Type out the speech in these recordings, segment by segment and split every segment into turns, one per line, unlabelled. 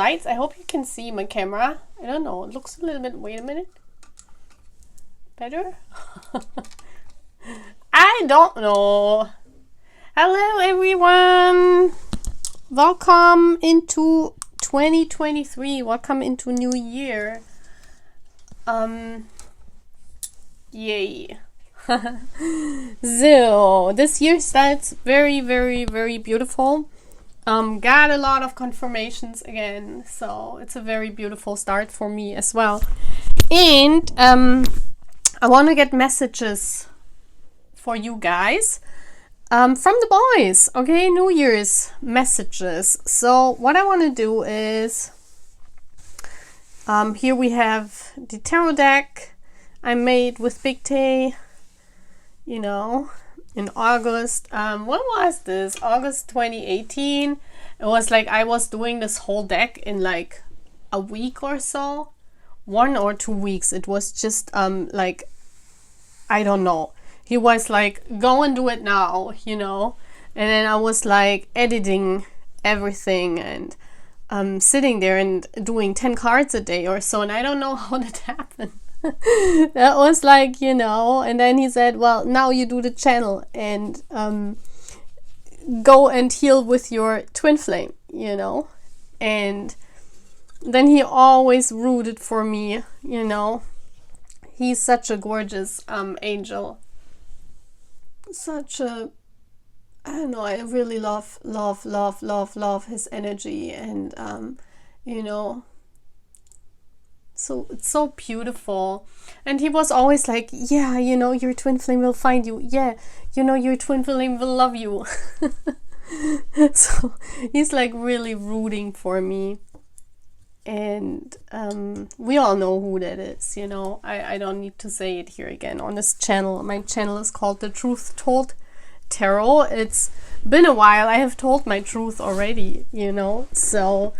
lights. I hope you can see my camera. I don't know. It looks a little bit... Wait a minute. Better? I don't know. Hello, everyone. Welcome into 2023. Welcome into New Year. Yay. So, this year starts very, very, very beautiful. Got a lot of confirmations again, so it's a very beautiful start for me as well. And I want to get messages for you guys from the boys, okay? New Year's messages. So what I want to do is, here we have the tarot deck I made with Big Tay, you know, in August. When was this? August 2018. It was like I was doing this whole deck in like a week or so. 1 or 2 weeks. It was just like, I don't know. He was like, go and do it now, you know. And then I was like editing everything and sitting there and doing 10 cards a day or so. And I don't know how that happened. That was like, you know, and then he said, well, now you do the channel and go and heal with your twin flame, you know. And then he always rooted for me, you know. He's such a gorgeous angel. Such a, I don't know, I really love his energy, and you know, so it's so beautiful. And he was always like, yeah, you know, your twin flame will find you. Yeah, you know, your twin flame will love you. So he's like really rooting for me. And we all know who that is, you know. I don't need to say it here again on this channel. My channel is called The Truth Told Tarot. It's been a while. I have told my truth already, you know. So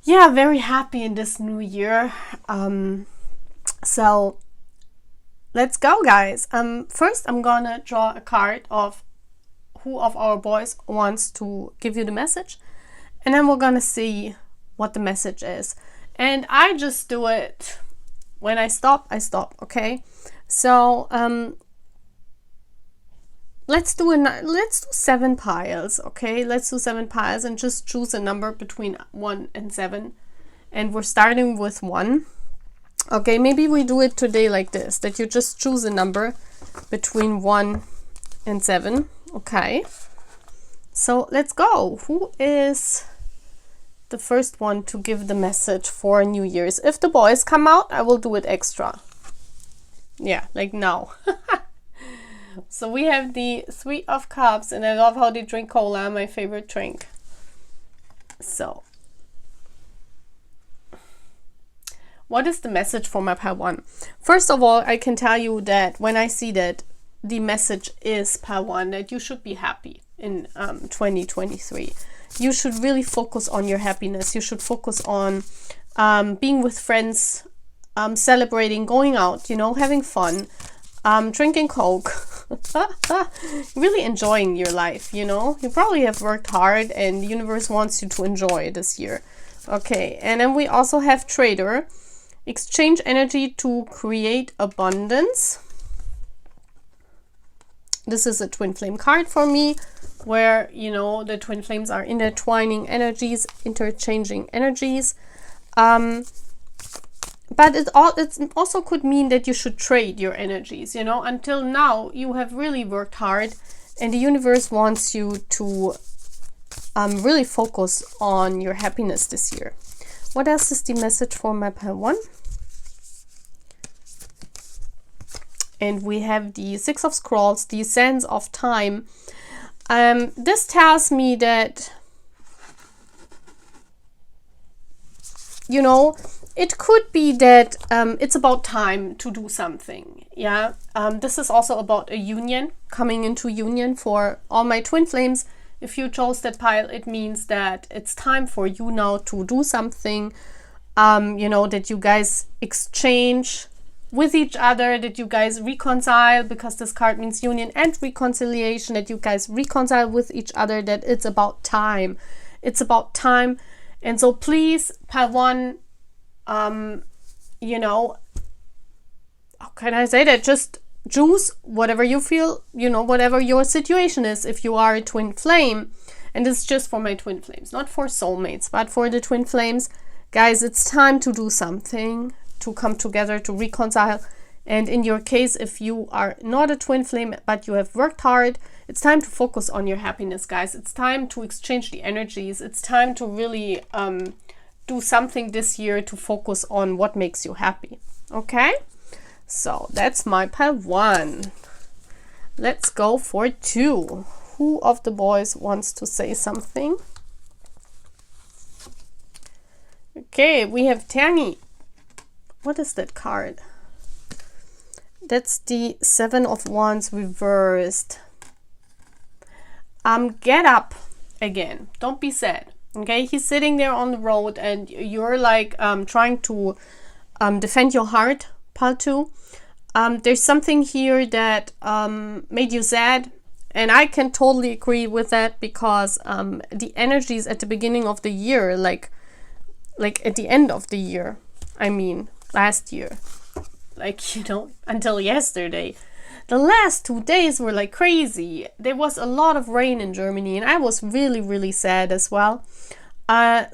yeah, very happy in this new year. So let's go, guys. First I'm gonna draw a card of who of our boys wants to give you the message, and then we're gonna see what the message is. And I just do it when I stop, okay? So let's do 7 piles, okay? Let's do 7 piles and just choose a number between 1 and 7. And we're starting with 1. Okay, maybe we do it today like this, that you just choose a number between 1 and 7. Okay, so let's go. Who is the first one to give the message for New Year's? If the boys come out, I will do it extra. Yeah, like now. So we have the 3 of Cups, and I love how they drink cola, my favorite drink. So what is the message for my pile 1? First of all, I can tell you that when I see that the message is pile 1, that you should be happy in 2023. You should really focus on your happiness. You should focus on being with friends, celebrating, going out, you know, having fun, drinking Coke, really enjoying your life, you know. You probably have worked hard and the universe wants you to enjoy this year. Okay, and then we also have Trader. Exchange energy to create abundance. This is a twin flame card for me, where, you know, the twin flames are intertwining energies, interchanging energies. But it also could mean that you should trade your energies, you know. Until now, you have really worked hard, and the universe wants you to really focus on your happiness this year. What else is the message for my pile 1? And we have the 6 of Scrolls, the Sands of Time. This tells me that, you know, it could be that it's about time to do something. Yeah, this is also about a union, coming into union for all my twin flames. If you chose that pile, it means that it's time for you now to do something, you know, that you guys exchange with each other, that you guys reconcile, because this card means union and reconciliation, that you guys reconcile with each other, that it's about time. It's about time, And so please, pile one, you know, how can I say that? Just choose whatever you feel, you know, whatever your situation is. If you are a twin flame, and this is just for my twin flames, not for soulmates, but for the twin flames, guys, it's time to do something, to come together, to reconcile. And in your case, if you are not a twin flame, but you have worked hard, it's time to focus on your happiness, guys. It's time to exchange the energies. It's time to really do something this year to focus on what makes you happy. Okay? So that's my pile 1. Let's go for 2. Who of the boys wants to say something? Okay, we have Tangy. What is that card? That's the 7 of Wands reversed. Get up again. Don't be sad. Okay, he's sitting there on the road and you're like trying to defend your heart, pile 2. There's something here that made you sad, and I can totally agree with that, because the energies at the beginning of the year, like at the end of the year, I mean last year, like, you know, until yesterday, the last 2 days were like crazy. There was a lot of rain in Germany and I was really, really sad as well.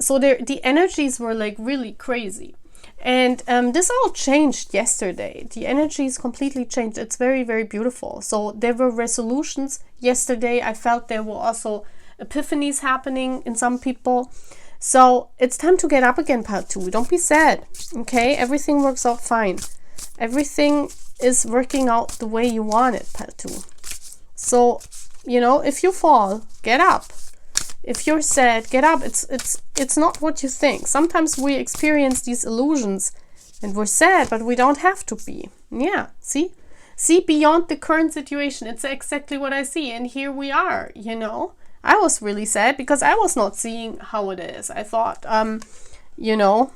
So the energies were like really crazy. And this all changed yesterday. The energies completely changed. It's very, very beautiful. So there were resolutions yesterday. I felt there were also epiphanies happening in some people. So it's time to get up again, part 2. Don't be sad. Okay? Everything works out fine. Everything is working out the way you want it, part 2. So, you know, if you fall, get up. If you're sad, get up. It's not what you think. Sometimes we experience these illusions and we're sad, but we don't have to be. Yeah, see beyond the current situation. It's exactly what I see, and here we are. You know, I was really sad because I was not seeing how it is. I thought, you know,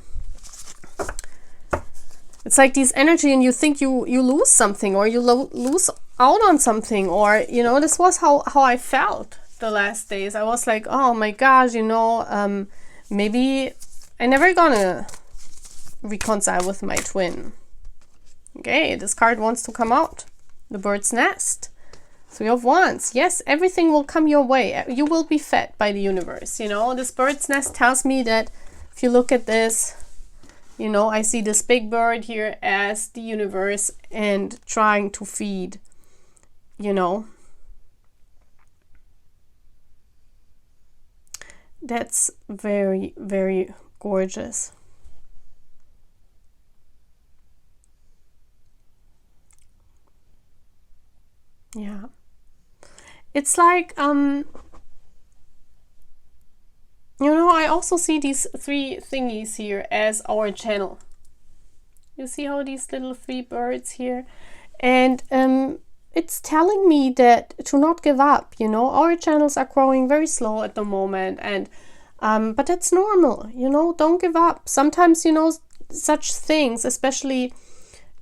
it's like this energy, and you think you lose something, or you lose out on something, or, you know, this was how I felt the last days. I was like, oh my gosh, you know, maybe I never gonna reconcile with my twin. Okay, this card wants to come out. The bird's nest. 3 of Wands. Yes, everything will come your way. You will be fed by the universe. You know, this bird's nest tells me that if you look at this, you know, I see this big bird here as the universe and trying to feed, you know. That's very, very gorgeous. Yeah. It's like, you know, I also see these 3 thingies here as our channel. You see how these little 3 birds here? And it's telling me that to not give up, you know. Our channels are growing very slow at the moment, and but that's normal, you know. Don't give up. Sometimes, you know, such things, especially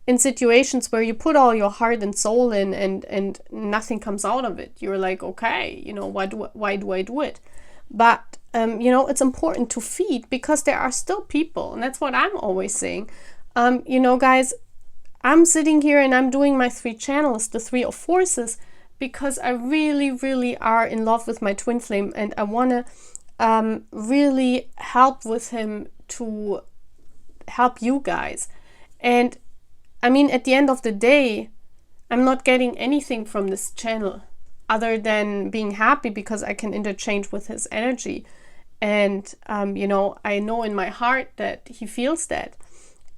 in situations where you put all your heart and soul in and nothing comes out of it, you're like, okay, you know, why do I do it? But you know, it's important to feed, because there are still people, and that's what I'm always saying. You know, guys, I'm sitting here and I'm doing my 3 channels, the 3 of Forces, because I really, really are in love with my twin flame, and I want to really help with him to help you guys. And I mean, at the end of the day, I'm not getting anything from this channel other than being happy because I can interchange with his energy. And, you know, I know in my heart that he feels that.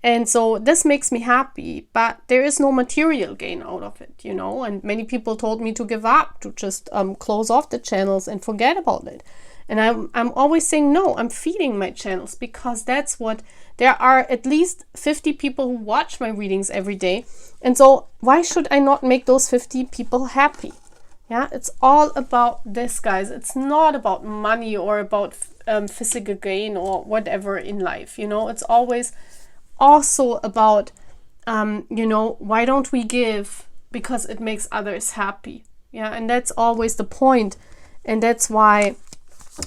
And so this makes me happy, but there is no material gain out of it, you know. And many people told me to give up, to just close off the channels and forget about it. And I'm always saying, no, I'm feeding my channels, because that's what, there are at least 50 people who watch my readings every day. And so why should I not make those 50 people happy? Yeah, it's all about this, guys. It's not about money or about physical gain or whatever in life, you know. It's always also about, you know, why don't we give? Because it makes others happy. Yeah, and that's always the point. And that's why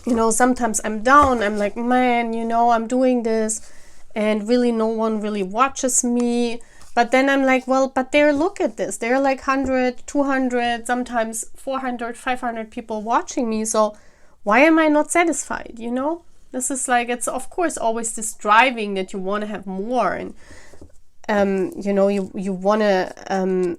you know, sometimes I'm down, I'm like, man, you know, I'm doing this and really no one really watches me. But then I'm like, well, but look at this, there are like 100, 200, sometimes 400, 500 people watching me, so why am I not satisfied, you know? This is like, it's of course always this driving that you want to have more, and you know, you want to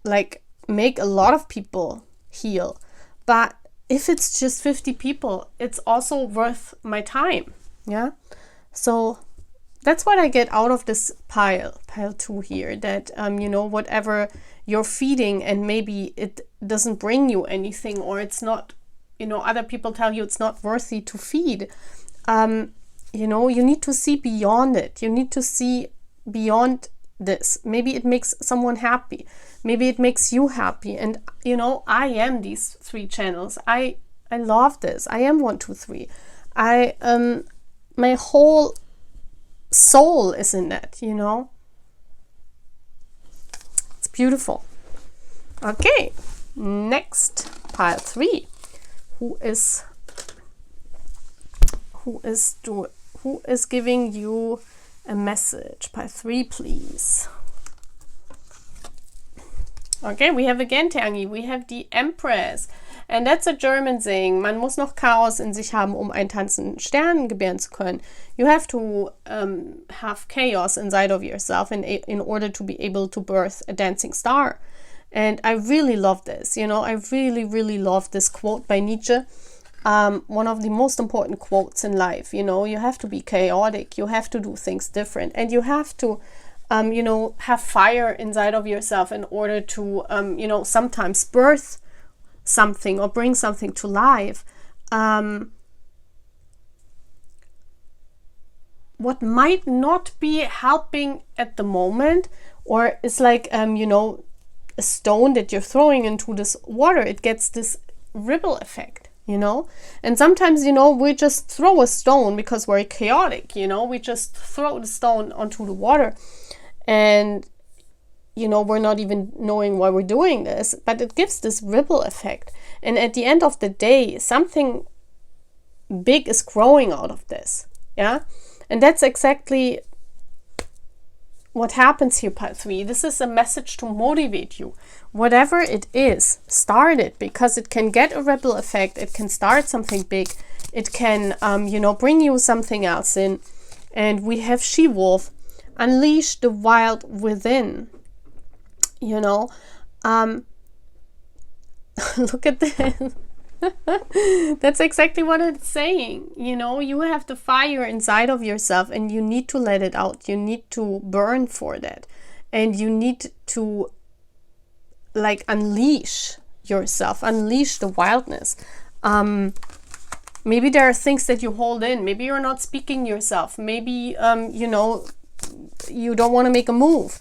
like make a lot of people heal. But if it's just 50 people, it's also worth my time. Yeah. So that's what I get out of this pile 2 here, that you know, whatever you're feeding and maybe it doesn't bring you anything, or it's not, you know, other people tell you it's not worthy to feed, you know, you need to see beyond it. You need to see beyond this. Maybe it makes someone happy, maybe it makes you happy. And you know, I am these 3 channels. I love this. I am 1, 2, 3. My whole soul is in that, you know. It's beautiful. Okay, next, pile 3. Who is giving you a message? Pile 3, please. Okay, we have again Tangi. We have the Empress. And that's a German saying. Man muss noch Chaos in sich haben, um einen tanzenden Stern gebären zu können. You have to have chaos inside of yourself in order to be able to birth a dancing star. And I really love this. You know, I really, really love this quote by Nietzsche. One of the most important quotes in life. You know, you have to be chaotic. You have to do things different. And you have to you know, have fire inside of yourself in order to, you know, sometimes birth something or bring something to life. What might not be helping at the moment, or it's like, you know, a stone that you're throwing into this water, it gets this ripple effect, you know. And sometimes, you know, we just throw a stone because we're chaotic, you know, we just throw the stone onto the water, and you know, we're not even knowing why we're doing this, but it gives this ripple effect. And at the end of the day, something big is growing out of this. Yeah. And that's exactly what happens here, part 3. This is a message to motivate you. Whatever it is, start it, because it can get a ripple effect. It can start something big. It can, you know, bring you something else in. And we have She-Wolf, unleash the wild within. You know, look at this. That's exactly what it's saying. You know, you have the fire inside of yourself and you need to let it out. You need to burn for that. And you need to like unleash yourself, unleash the wildness. Maybe there are things that you hold in. Maybe you're not speaking yourself. Maybe, you know, you don't want to make a move.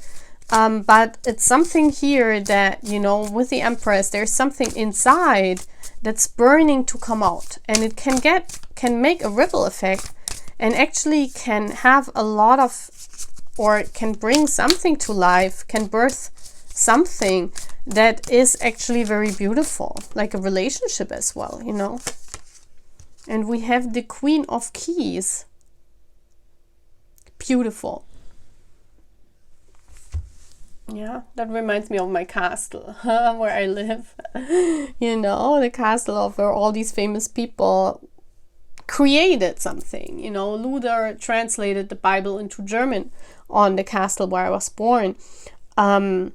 But it's something here that, you know, with the Empress, there's something inside that's burning to come out, and it can make a ripple effect, and actually can have a lot of, or can bring something to life, can birth something that is actually very beautiful, like a relationship as well, you know. And we have the Queen of Keys. Beautiful. Yeah, that reminds me of my castle where I live. You know, the castle of where all these famous people created something. You know, Luther translated the Bible into German on the castle where I was born. I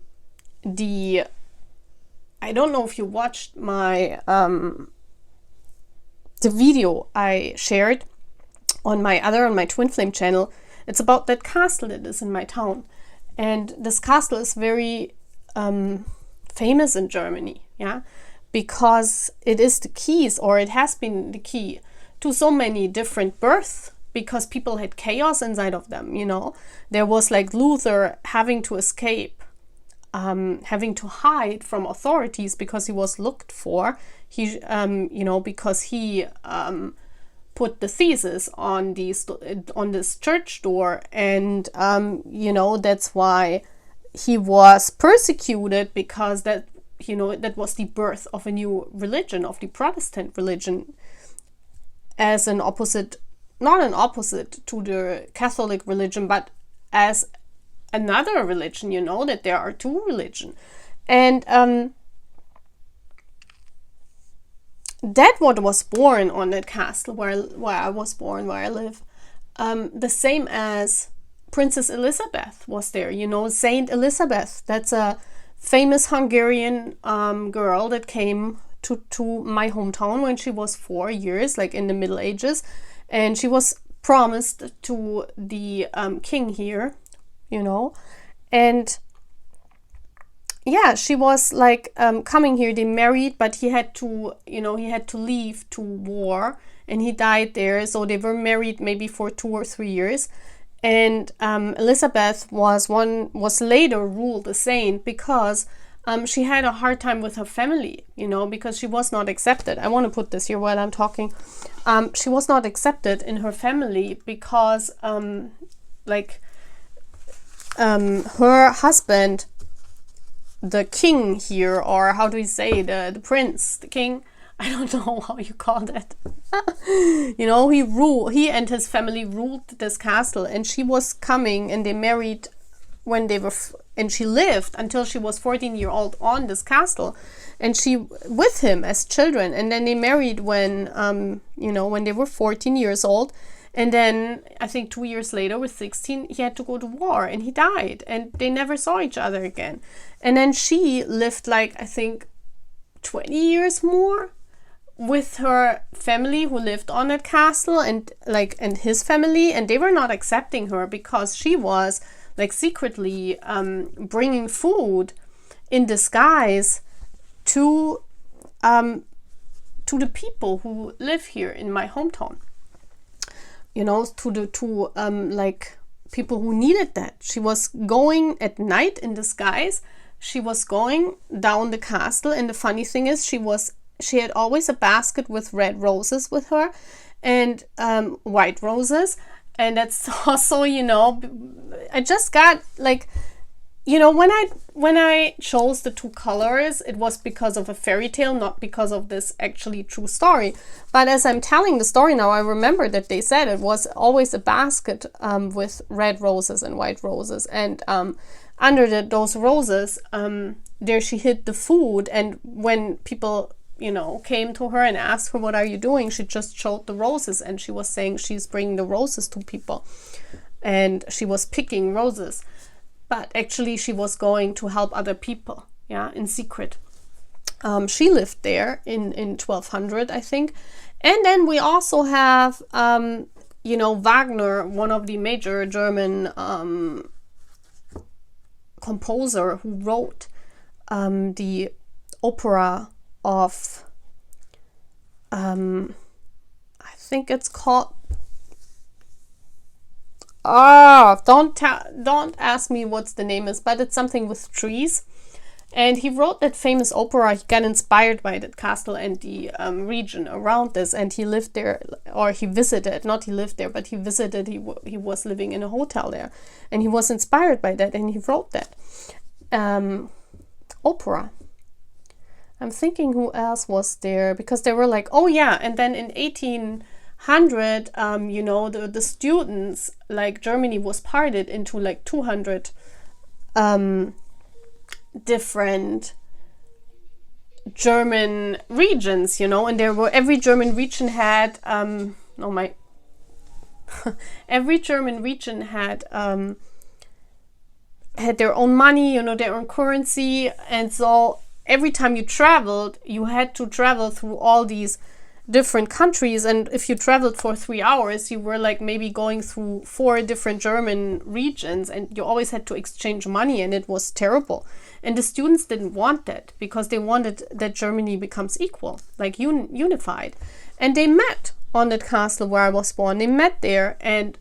don't know if you watched my the video I shared on my Twin Flame channel. It's about that castle that is in my town. And this castle is very famous in Germany, yeah, because it is the keys, or it has been the key to so many different births, because people had chaos inside of them, you know. There was like Luther having to escape, having to hide from authorities because he was looked for. He, you know, because he put the thesis on this church door, and you know, that's why he was persecuted, because that you know, that was the birth of a new religion, of the Protestant religion, as an opposite, not an opposite to the Catholic religion, but as another religion, you know, that there are two religions. And that what was born on that castle where I was born, where I live, the same as Princess Elizabeth was there, you know, Saint Elizabeth. That's a famous Hungarian girl that came to my hometown when she was 4 years, like in the Middle Ages, and she was promised to the king here, you know, and yeah, she was like coming here. They married, but he had to, you know, he had to leave to war, and he died there. So they were married maybe for 2 or 3 years. And Elizabeth was later ruled a saint because she had a hard time with her family, you know, because she was not accepted. I want to put this here while I'm talking. She was not accepted in her family because her husband, the king here, or how do we say, the prince, the king, I don't know how you call that. You know, he and his family ruled this castle, and she was coming, and they married when they were, and she lived until she was 14 years old on this castle, and she with him as children, and then they married when, you know, when they were 14 years old. And then I think 2 years later, with 16, he had to go to war and he died, and they never saw each other again. And then she lived like, I think 20 years more with her family who lived on that castle, and his family, and they were not accepting her because she was like secretly bringing food in disguise to the people who live here in my hometown. You know, to like people who needed that. She was going at night in disguise. She was going down the castle, and the funny thing is, she had always a basket with red roses with her, and white roses. And that's also, you know, I just got like, you know, when I chose the two colors, it was because of a fairy tale, not because of this actually true story. But as I'm telling the story now, I remember that they said it was always a basket with red roses and white roses, and under those roses, there she hid the food. And when people, you know, came to her and asked her, what are you doing? She just showed the roses, and she was saying she's bringing the roses to people, and she was picking roses. But actually she was going to help other people, yeah, in secret. She lived there in 1200, I think. And then we also have, you know, Wagner, one of the major German composer who wrote the opera of, I think it's called, don't ask me what's the name is, but it's something with trees. And he wrote that famous opera. He got inspired by that castle and the region around this, and he lived there, or he visited, not he lived there, but he visited, he was living in a hotel there, and he was inspired by that, and he wrote that opera. I'm thinking who else was there, because they were like, oh yeah, and then in 1800, you know, the students, like Germany was parted into like 200 different German regions, you know, and there were, every German region had every German region had their own money, you know, their own currency. And so every time you traveled, you had to travel through all these different countries, and if you traveled for 3 hours, you were like maybe going through 4 different German regions, and you always had to exchange money, and it was terrible. And the students didn't want that, because they wanted that Germany becomes equal, like unified. And they met on that castle where I was born. They met there, and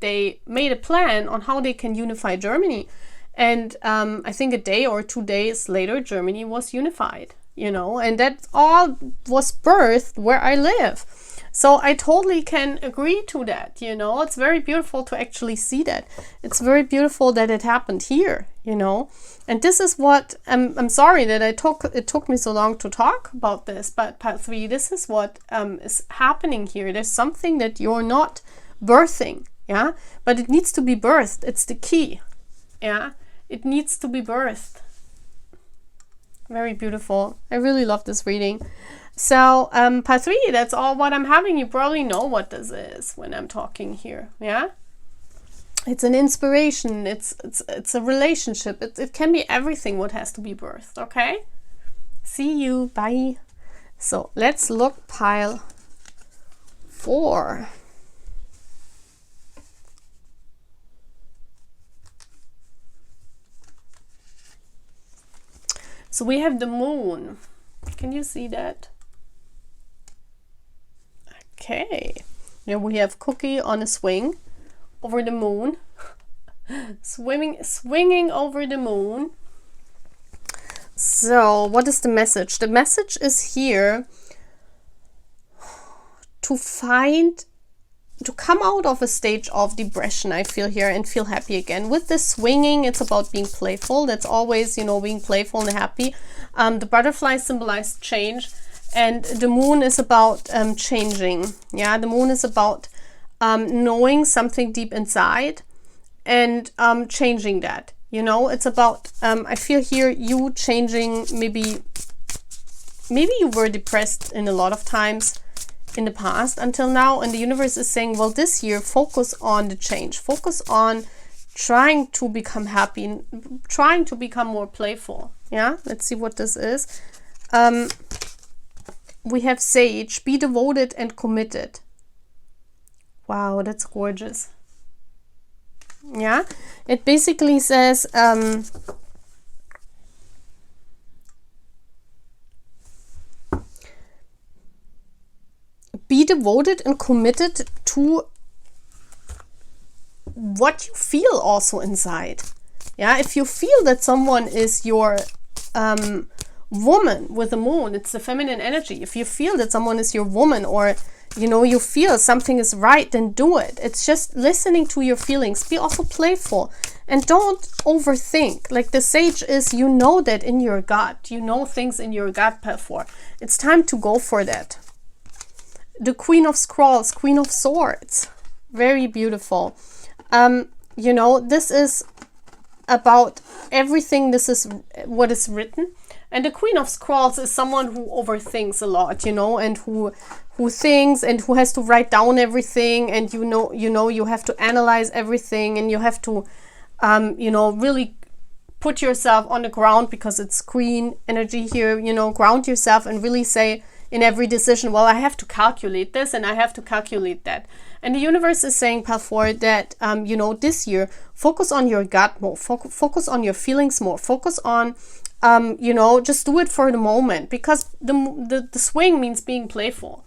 they made a plan on how they can unify Germany. And I think a day or 2 days later, Germany was unified. You know, and that all was birthed where I live. So I totally can agree to that, you know. It's very beautiful to actually see that. It's very beautiful that it happened here, you know. And this is what, I'm sorry that it took me so long to talk about this, but part 3, this is what is happening here. There's something that you're not birthing, yeah, but it needs to be birthed. It's the key, yeah. It needs to be birthed. Very beautiful. I really love this reading. So part 3, that's all what I'm having. You probably know what this is when I'm talking here, yeah. It's an inspiration. It's a relationship. It can be everything what has to be birthed. Okay. See you. Bye. So let's look pile 4. So we have the moon. Can you see that? Okay. Now we have Cookie on a swing over the moon. Swinging over the moon. So what is the message? The message is here to come out of a stage of depression, I feel here, and feel happy again. With the swinging, it's about being playful. That's always, you know, being playful and happy. The butterfly symbolizes change, and the moon is about changing. Yeah, the moon is about knowing something deep inside and changing that. You know, it's about, I feel here, you changing. Maybe you were depressed in a lot of times in the past until now, and the universe is saying, well, this year focus on the change, focus on trying to become happy, trying to become more playful. Yeah, let's see what this is. We have Sage, be devoted and committed. Wow, that's gorgeous. Yeah, it basically says be devoted and committed to what you feel also inside. Yeah, if you feel that someone is your woman with the moon, it's the feminine energy. If you feel that someone is your woman, or you know, you feel something is right, then do it. It's just listening to your feelings. Be also playful and don't overthink. Like the Sage is, you know that in your gut, you know things in your gut before. It's time to go for that. The Queen of Scrolls, Queen of Swords, very beautiful. You know, this is about everything. This is what is written. And the Queen of Scrolls is someone who overthinks a lot, you know, and who thinks and who has to write down everything, and you know you have to analyze everything, and you have to you know, really put yourself on the ground, because it's Queen energy here, you know, ground yourself and really say in every decision, well, I have to calculate this and I have to calculate that. And the universe is saying, path forward, that you know, this year focus on your gut more, focus on your feelings more, focus on you know, just do it for the moment, because the swing means being playful,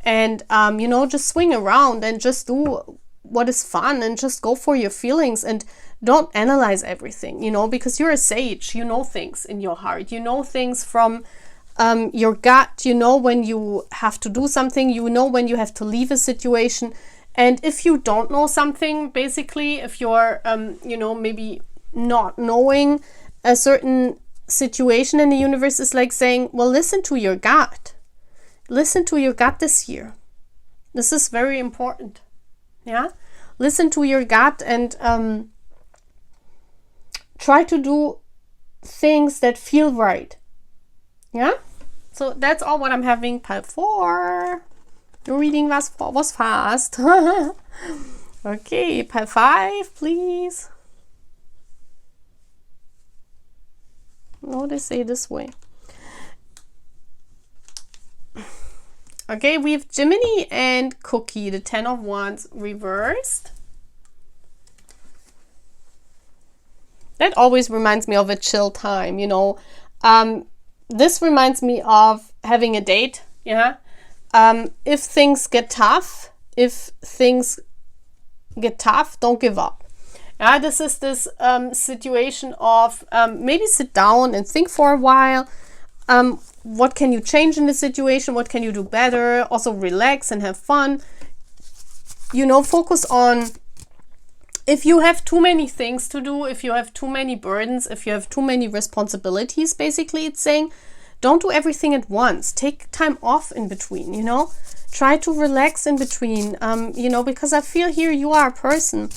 and you know, just swing around and just do what is fun and just go for your feelings, and don't analyze everything, you know, because you're a sage. You know things in your heart, you know things from your gut, you know when you have to do something, you know when you have to leave a situation. And if you don't know something, basically, if you're you know, maybe not knowing a certain situation, in the universe is like saying, well, listen to your gut. Listen to your gut this year. This is very important. Yeah, listen to your gut and try to do things that feel right. Yeah, so that's all what I'm having. Part 4. Your reading was fast. Okay, part 5, please. No, they say this way. Okay, we have Gemini and Cookie, the 10 of Wands reversed. That always reminds me of a chill time, you know. This reminds me of having a date, yeah. If things get tough, don't give up. Yeah, this is this situation of maybe sit down and think for a while. what can you change in the situation? What can you do better? Also relax and have fun. You know, focus on, if you have too many things to do, if you have too many burdens, if you have too many responsibilities, basically it's saying, don't do everything at once. Take time off in between, you know. Try to relax in between, you know, because I feel here you are a person,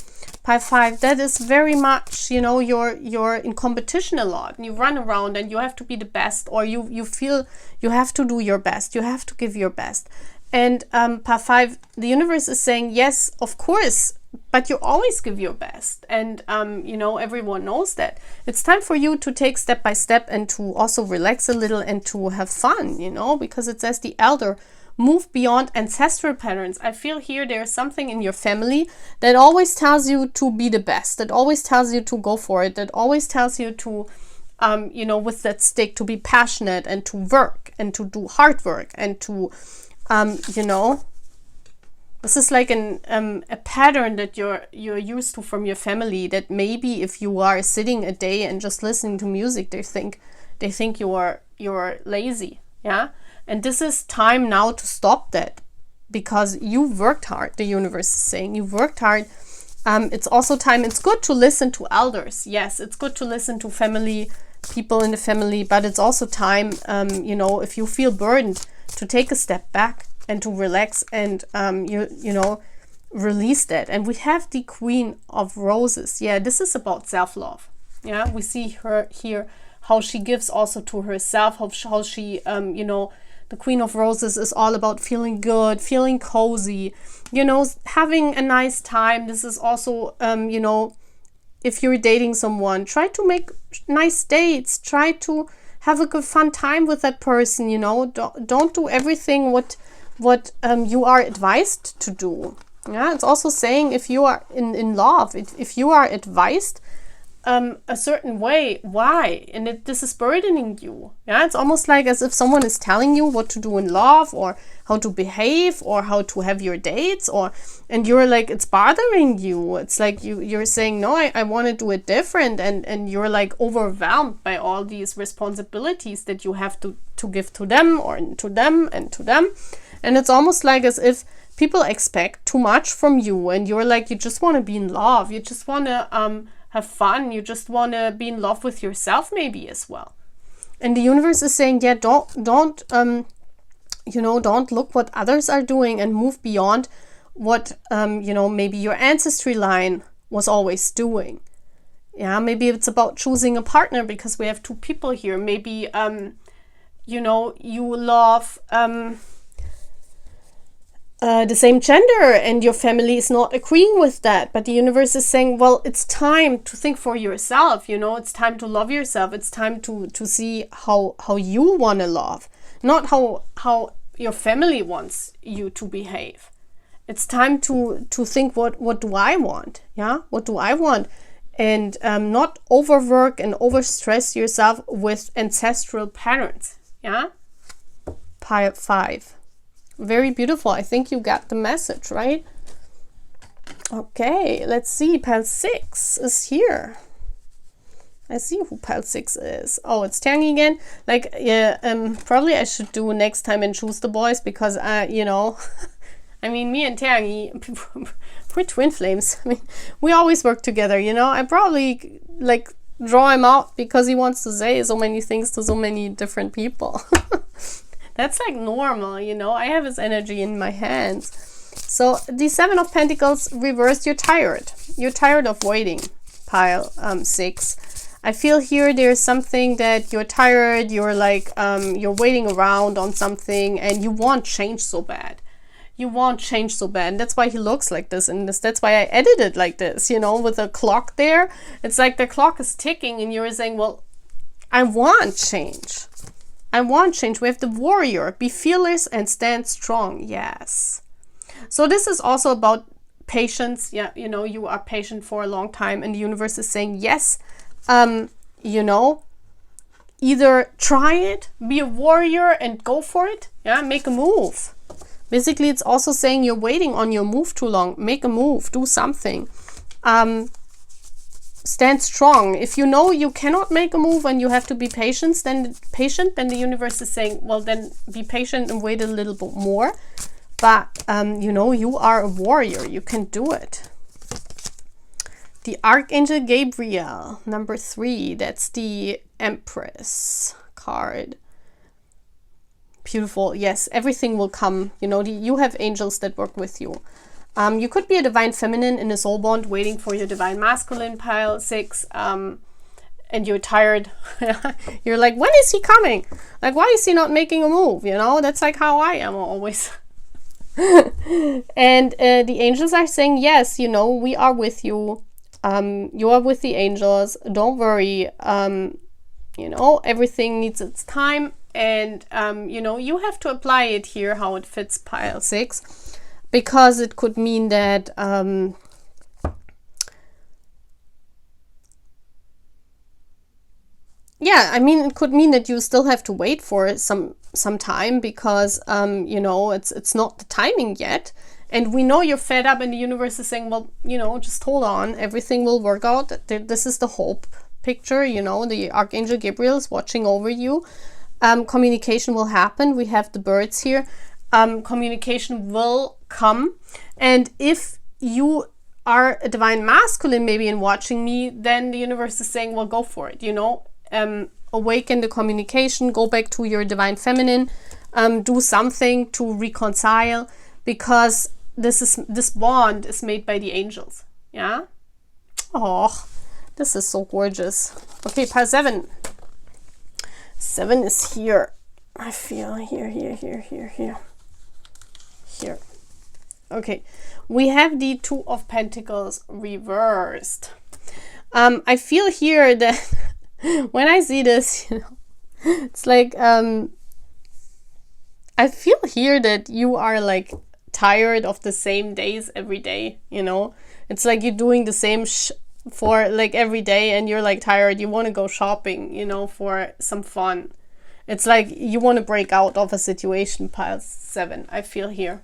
Pile 5, that is very much, you know, you're in competition a lot, and you run around and you have to be the best, or you feel you have to do your best, you have to give your best. And Pile 5, the universe is saying, yes, of course, but you always give your best. And, you know, everyone knows that. It's time for you to take step by step and to also relax a little and to have fun, you know, because it says the elder, move beyond ancestral patterns. I feel here there's something in your family that always tells you to be the best, that always tells you to go for it, that always tells you to, you know, with that stick, to be passionate and to work and to do hard work and to, you know, this is like a pattern that you're used to from your family, that maybe if you are sitting a day and just listening to music, they think you're lazy, yeah? And this is time now to stop that, because you worked hard, the universe is saying. You worked hard. It's also time, it's good to listen to elders. Yes, it's good to listen to family, people in the family, but it's also time, you know, if you feel burdened, to take a step back and to relax and, you know, release that. And we have the Queen of Roses. Yeah, this is about self-love. Yeah, we see her here, how she gives also to herself, how she, you know, the Queen of Roses is all about feeling good, feeling cozy, you know, having a nice time. This is also, you know, if you're dating someone, try to make nice dates, try to have a good fun time with that person, you know. Don't do everything what you are advised to do. Yeah, it's also saying, if you are in love, if you are advised a certain way, why? And this is burdening you. Yeah, it's almost like as if someone is telling you what to do in love, or how to behave, or how to have your dates, and you're like, it's bothering you. It's like you're saying, no, I want to do it different, and you're like overwhelmed by all these responsibilities that you have to give to them, or to them and to them. And it's almost like as if people expect too much from you, and you're like, you just want to be in love, you just want to have fun, you just want to be in love with yourself maybe as well. And the universe is saying, yeah, don't you know, don't look what others are doing, and move beyond what you know, maybe your ancestry line was always doing. Yeah, maybe it's about choosing a partner, because we have two people here. Maybe you know, you love the same gender, and your family is not agreeing with that, but the universe is saying, well, it's time to think for yourself, you know, it's time to love yourself, it's time to see how you want to love, not how your family wants you to behave. It's time to think, what do I want? Yeah, what do I want? And not overwork and overstress yourself with ancestral patterns. Yeah, Pile 5. Very beautiful. I think you got the message, right? Okay, let's see. Pile 6 is here. I see who Pile 6 is. Oh, it's Tangy again. Like, yeah, probably I should do next time and choose the boys, because, you know, I mean, me and Tangy, we're twin flames. I mean, we always work together, you know. I probably, like, draw him out because he wants to say so many things to so many different people. That's like normal, you know. I have his energy in my hands. So the 7 of Pentacles reversed. You're tired. You're tired of waiting, Pile 6. I feel here there's something that you're tired. You're like, you're waiting around on something, and you want change so bad. You want change so bad. And that's why he looks like this. And that's why I edited like this, you know, with a clock there. It's like the clock is ticking, and you're saying, well, I want change. I want change. We have the Warrior. Be fearless and stand strong. Yes. So this is also about patience. Yeah, you know, you are patient for a long time, and the universe is saying, yes, you know, either try it, be a warrior and go for it. Yeah, make a move. Basically, it's also saying you're waiting on your move too long. Make a move. Do something. stand strong. If you know you cannot make a move and you have to be patient, then the universe is saying, well, then be patient and wait a little bit more. But, you know, you are a warrior. You can do it. The Archangel Gabriel, number 3. That's the Empress card. Beautiful. Yes, everything will come. You know, you have angels that work with you. You could be a divine feminine in a soul bond waiting for your divine masculine, pile 6, and you're tired. You're like, when is he coming? Like, why is he not making a move? You know, that's like how I am always. And the angels are saying, yes, you know, we are with you. You are with the angels. Don't worry. You know, everything needs its time. And, you know, you have to apply it here, how it fits pile 6. Because it could mean that yeah, I mean, it could mean that you still have to wait for some time because you know, it's not the timing yet. And we know you're fed up and the universe is saying, well, you know, just hold on, everything will work out. This is the hope picture, you know, the Archangel Gabriel is watching over you. Communication will happen. We have the birds here. Communication will come, and if you are a divine masculine maybe in watching me, then the universe is saying, well, go for it, you know, awaken the communication, go back to your divine feminine, do something to reconcile, because this bond is made by the angels. Yeah. Oh, this is so gorgeous. Okay, pile 7. 7 is here. I feel here. Okay, we have the 2 of Pentacles reversed. I feel here that when I see this, you know, it's like I feel here that you are like tired of the same days every day, you know. It's like you're doing the same for like every day and you're like tired. You want to go shopping, you know, for some fun. It's like you want to break out of a situation, pile 7. I feel here.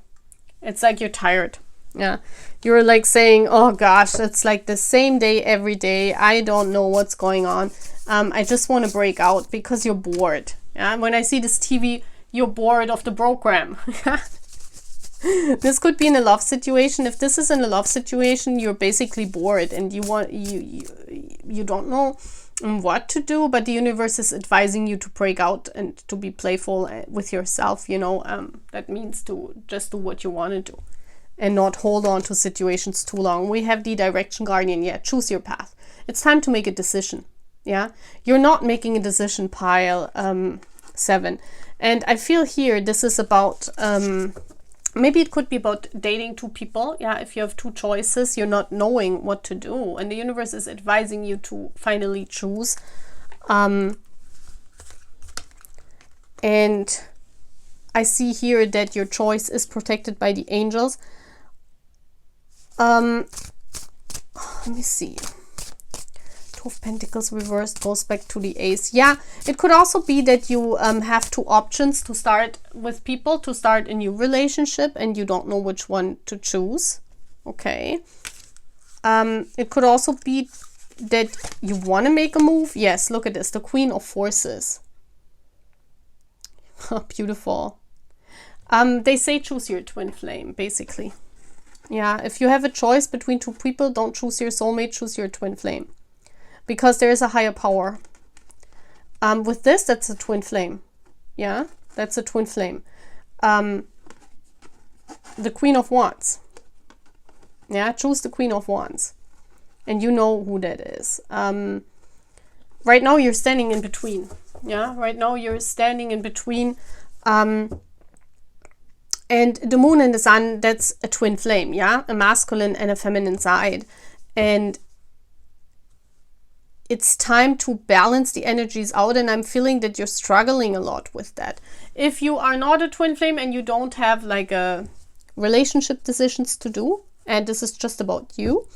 It's like you're tired. Yeah. You're like saying, oh gosh, it's like the same day every day. I don't know what's going on. I just want to break out because you're bored. Yeah. When I see this TV, you're bored of the program. This could be in a love situation. If this is in a love situation, you're basically bored and you don't know what to do, but the universe is advising you to break out and to be playful with yourself, you know. That means to just do what you want to do and not hold on to situations too long. We have the Direction Guardian. Yeah, choose your path. It's time to make a decision. Yeah, you're not making a decision, pile 7. And I feel here this is about maybe it could be about dating 2 people. Yeah, if you have 2 choices, you're not knowing what to do. And the universe is advising you to finally choose. And I see here that your choice is protected by the angels. Let me see. 2 of Pentacles reversed goes back to the Ace. Yeah, it could also be that you have 2 options to start with people, to start a new relationship, and you don't know which one to choose. Okay. It could also be that you want to make a move. Yes, look at this. The Queen of Forces. Beautiful. They say choose your twin flame, basically. Yeah, if you have a choice between 2 people, don't choose your soulmate, choose your twin flame. Because there is a higher power. With this, that's a twin flame. Yeah, that's a twin flame. The Queen of Wands. Yeah, choose the Queen of Wands. And you know who that is. Right now, you're standing in between. Yeah, right now, you're standing in between. And the Moon and the Sun, that's a twin flame. Yeah, a masculine and a feminine side. And it's time to balance the energies out, and I'm feeling that you're struggling a lot with that. If you are not a twin flame and you don't have like a relationship decisions to do, and this is just about you,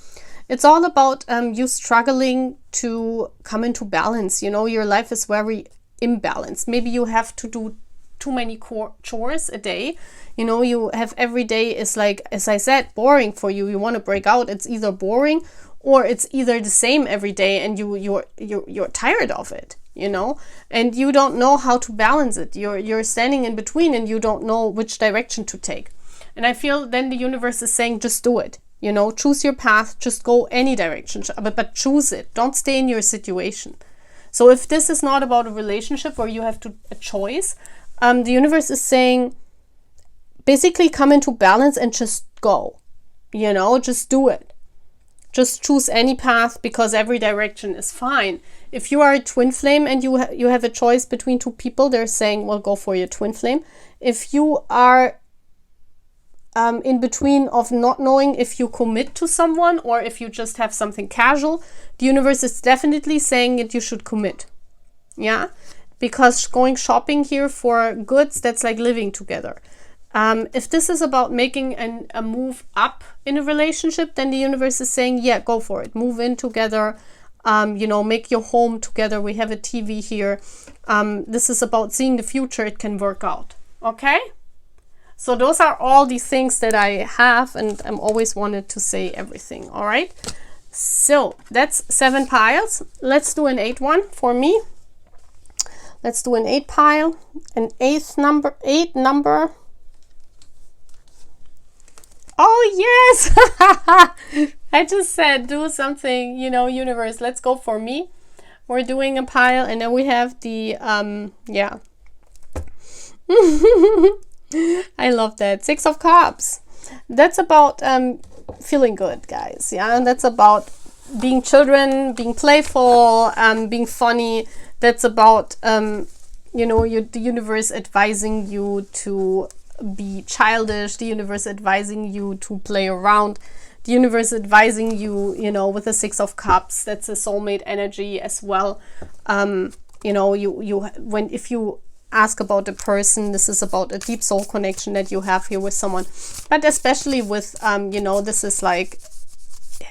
it's all about you struggling to come into balance. You know, your life is very imbalanced. Maybe you have to do too many chores a day. You know, you have every day is like, as I said, boring for you. You want to break out. It's either boring or it's either the same every day and you're tired of it, you know, and you don't know how to balance it. You're standing in between and you don't know which direction to take. And I feel then the universe is saying, just do it, you know, choose your path, just go any direction, but choose it. Don't stay in your situation. So if this is not about a relationship where you have a choice, the universe is saying, basically come into balance and just go, you know, just do it. Just choose any path, because every direction is fine. If you are a twin flame and you have a choice between two people, they're saying, well, go for your twin flame. If you are in between of not knowing if you commit to someone or if you just have something casual, the universe is definitely saying that you should commit. Yeah, because going shopping here for goods, that's like living together. If this is about making a move up in a relationship, then the universe is saying, yeah, go for it. Move in together, you know, make your home together. We have a TV here. This is about seeing the future. It can work out. Okay? So those are all the things that I have, and I'm always wanted to say everything. All right? So that's 7 piles. Let's do an 8th one for me. Let's do an 8 pile, an 8 number. Oh, yes! I just said do something, you know, universe, let's go for me. We're doing a pile, and then we have the, yeah. I love that. 6 of Cups. That's about feeling good, guys. Yeah, and that's about being children, being playful, being funny. That's about, you know, the universe advising you to be childish, the universe advising you to play around, the universe advising you, you know, with the 6 of Cups. That's a soulmate energy as well. You know, if you ask about a person, this is about a deep soul connection that you have here with someone, but especially with you know, this is like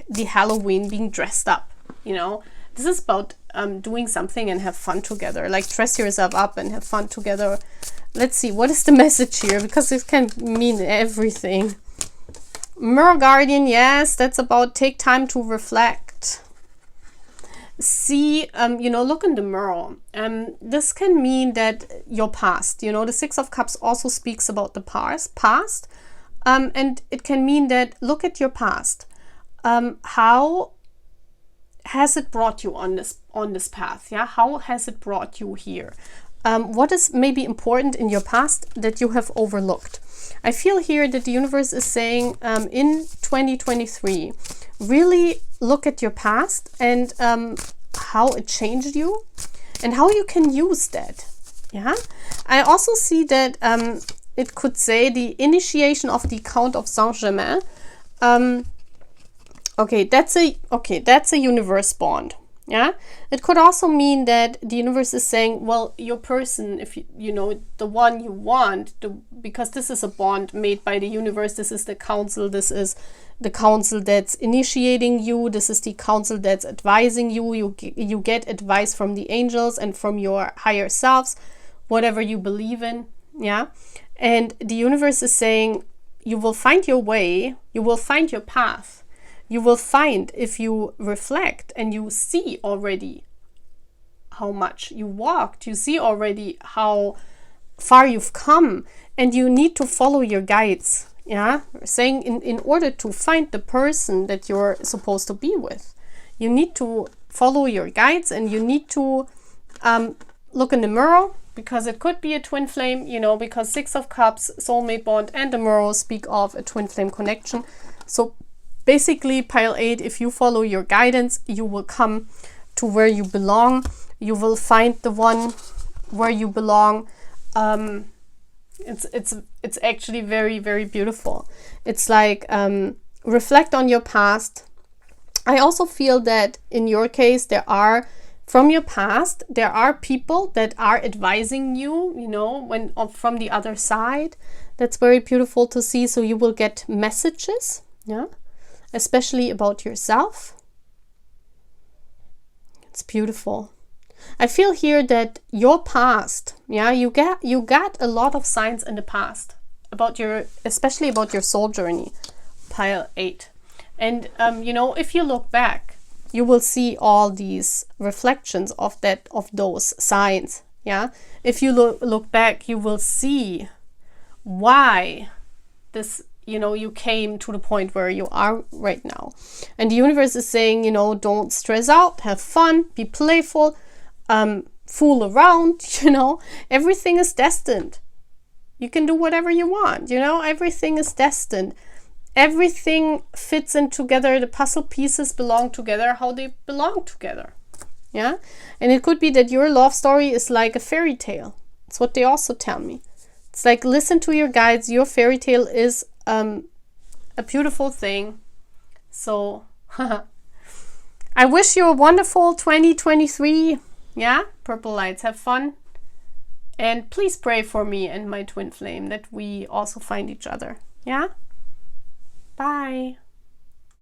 the Halloween, being dressed up, you know. This is about doing something and have fun together, like dress yourself up and have fun together. Let's see, what is the message here, because it can mean everything. Mirror Guardian, yes, that's about take time to reflect. See, you know, look in the mirror. This can mean that your past, you know, the 6 of Cups also speaks about the past. And it can mean that look at your past. How has it brought you on this path? Yeah, how has it brought you here? What is maybe important in your past that you have overlooked? I feel here that the universe is saying in 2023, really look at your past and how it changed you and how you can use that. Yeah, I also see that it could say the initiation of the Count of Saint-Germain. Okay, that's a universe bond. Yeah, it could also mean that the universe is saying, well, your person, if you know, the one you want, because this is a bond made by the universe, this is the council, this is the council that's initiating you, this is the council that's advising you, you get advice from the angels and from your higher selves, whatever you believe in. Yeah, and the universe is saying, you will find your way, you will find your path. You will find, if you reflect and you see already how much you walked, you see already how far you've come, and you need to follow your guides. Yeah, saying in order to find the person that you're supposed to be with, you need to follow your guides, and you need to look in the mirror, because it could be a twin flame, you know, because 6 of Cups, soulmate bond, and the mirror speak of a twin flame connection. So basically, pile 8, if you follow your guidance, you will come to where you belong. You will find the one where you belong. It's actually very, very beautiful. It's like reflect on your past. I also feel that in your case, from your past, there are people that are advising you, you know, from the other side. That's very beautiful to see. So you will get messages, yeah, especially about yourself. It's beautiful. I feel here that your past, yeah, you got a lot of signs in the past especially about your soul journey, pile 8. And you know, if you look back, you will see all these reflections of those signs. Yeah, if you look back, you will see why this, you know, you came to the point where you are right now. And the universe is saying, you know, don't stress out, have fun, be playful, fool around. You know, everything is destined. You can do whatever you want. You know, everything is destined. Everything fits in together. The puzzle pieces belong together how they belong together. Yeah. And it could be that your love story is like a fairy tale. That's what they also tell me. It's like, listen to your guides. Your fairy tale is a beautiful thing. So I wish you a wonderful 2023. Yeah, purple lights, have fun. And please pray for me and my twin flame that we also find each other. Yeah? Bye.